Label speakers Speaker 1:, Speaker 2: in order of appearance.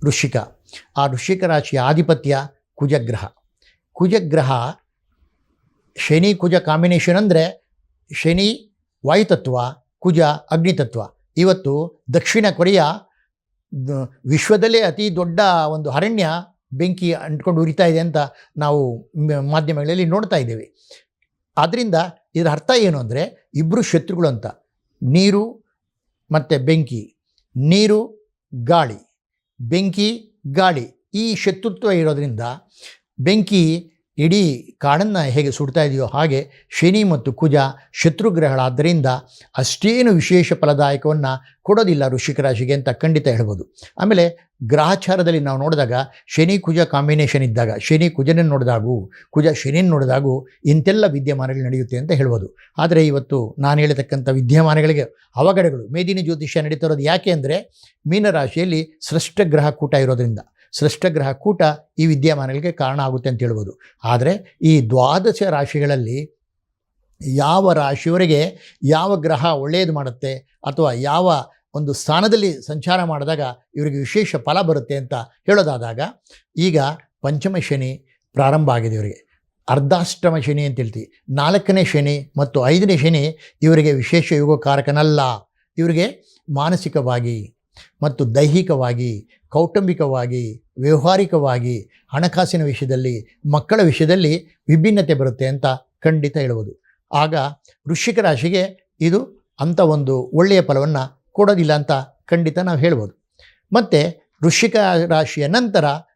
Speaker 1: ವೃಶ್ಚಿಕ. ಆ ವೃಶ್ಚಿಕ ರಾಶಿಯ ಆಧಿಪತ್ಯ ಕುಜಗ್ರಹ. ಕುಜಗ್ರಹ ಶನಿ ಕುಜ ಕಾಂಬಿನೇಷನ್ ಅಂದರೆ ಶನಿ ವಾಯುತತ್ವ, ಕುಜ ಅಗ್ನಿತತ್ವ. ಇವತ್ತು ದಕ್ಷಿಣ ಕೊರಿಯಾ ವಿಶ್ವದಲ್ಲೇ ಅತಿ ದೊಡ್ಡ ಒಂದು ಅರಣ್ಯ ಬೆಂಕಿ ಅಂಟ್ಕೊಂಡು ಉರಿತಾ ಇದೆ ಅಂತ ನಾವು ಮಾಧ್ಯಮಗಳಲ್ಲಿ ನೋಡ್ತಾ ಇದ್ದೇವೆ. ಆದ್ದರಿಂದ ಇದರ ಅರ್ಥ ಏನು ಅಂದರೆ ಇಬ್ಬರು ಶತ್ರುಗಳು ಅಂತ. ನೀರು ಮತ್ತು ಬೆಂಕಿ, ನೀರು ಗಾಳಿ, ಬೆಂಕಿ ಗಾಳಿ, ಈ ಶತ್ರುತ್ವ ಇರೋದರಿಂದ ಬೆಂಕಿ ಇಡೀ ಕಾಡನ್ನು ಹೇಗೆ ಸುಡ್ತಾ ಇದೆಯೋ ಹಾಗೆ ಶನಿ ಮತ್ತು ಕುಜ ಶತ್ರುಗ್ರಹಗಳಾದ್ದರಿಂದ ಅಷ್ಟೇನು ವಿಶೇಷ ಫಲದಾಯಕವನ್ನು ಕೊಡೋದಿಲ್ಲ ವೃಶ್ಚಿಕ ರಾಶಿಗೆ ಅಂತ ಖಂಡಿತ ಹೇಳ್ಬೋದು. ಆಮೇಲೆ ಗ್ರಹಚಾರದಲ್ಲಿ ನಾವು ನೋಡಿದಾಗ ಶನಿ ಕುಜ ಕಾಂಬಿನೇಷನ್ ಇದ್ದಾಗ, ಶನಿ ಕುಜನನ್ನು ನೋಡಿದಾಗೂ ಕುಜ ಶನಿಯನ್ನು ನೋಡಿದಾಗೂ ಇಂತೆಲ್ಲ ವಿದ್ಯಮಾನಗಳು ನಡೆಯುತ್ತೆ ಅಂತ ಹೇಳ್ಬೋದು. ಆದರೆ ಇವತ್ತು ನಾನು ಹೇಳತಕ್ಕಂಥ ವಿದ್ಯಮಾನಗಳಿಗೆ ಅವಘಡಗಳು, ಮೇದಿನಿ ಜ್ಯೋತಿಷ್ಯ ನಡೀತಾ ಇರೋದು ಯಾಕೆ ಅಂದರೆ ಮೀನರಾಶಿಯಲ್ಲಿ ಸೃಷ್ಟ ಗ್ರಹ ಕೂಟ ಇರೋದ್ರಿಂದ. ಸೃಷ್ಟಗ್ರಹ ಕೂಟ ಈ ವಿದ್ಯಮಾನಗಳಿಗೆ ಕಾರಣ ಆಗುತ್ತೆ ಅಂತ ಹೇಳ್ಬೋದು. ಆದರೆ ಈ ದ್ವಾದಶ ರಾಶಿಗಳಲ್ಲಿ ಯಾವ ರಾಶಿಯವರೆಗೆ ಯಾವ ಗ್ರಹ ಒಳ್ಳೆಯದು ಮಾಡುತ್ತೆ ಅಥವಾ ಯಾವ ಒಂದು ಸ್ಥಾನದಲ್ಲಿ ಸಂಚಾರ ಮಾಡಿದಾಗ ಇವರಿಗೆ ವಿಶೇಷ ಫಲ ಬರುತ್ತೆ ಅಂತ ಹೇಳೋದಾದಾಗ, ಈಗ ಪಂಚಮ ಶನಿ ಪ್ರಾರಂಭ ಆಗಿದೆ ಇವರಿಗೆ, ಅರ್ಧಾಷ್ಟಮ ಶನಿ ಅಂತ ಹೇಳ್ತೀವಿ. 4ನೇ ಶನಿ ಮತ್ತು 5ನೇ ಶನಿ ಇವರಿಗೆ ವಿಶೇಷ ಯೋಗಕಾರಕನಲ್ಲ. ಇವರಿಗೆ ಮಾನಸಿಕವಾಗಿ ಮತ್ತು ದೈಹಿಕವಾಗಿ, ಕೌಟುಂಬಿಕವಾಗಿ, ವ್ಯವಹಾರಿಕವಾಗಿ, ಹಣಕಾಸಿನ ವಿಷಯದಲ್ಲಿ, ಮಕ್ಕಳ ವಿಷಯದಲ್ಲಿ ವಿಭಿನ್ನತೆ ಬರುತ್ತೆ ಅಂತ ಖಂಡಿತ ಹೇಳ್ಬೋದು. ಆಗ ವೃಶ್ಚಿಕ ರಾಶಿಗೆ ಇದು ಅಂಥ ಒಂದು ಒಳ್ಳೆಯ ಫಲವನ್ನು ಕೊಡೋದಿಲ್ಲ ಅಂತ ಖಂಡಿತ ನಾವು ಹೇಳ್ಬೋದು. ಮತ್ತು ವೃಶ್ಚಿಕ ರಾಶಿಯ ನಂತರ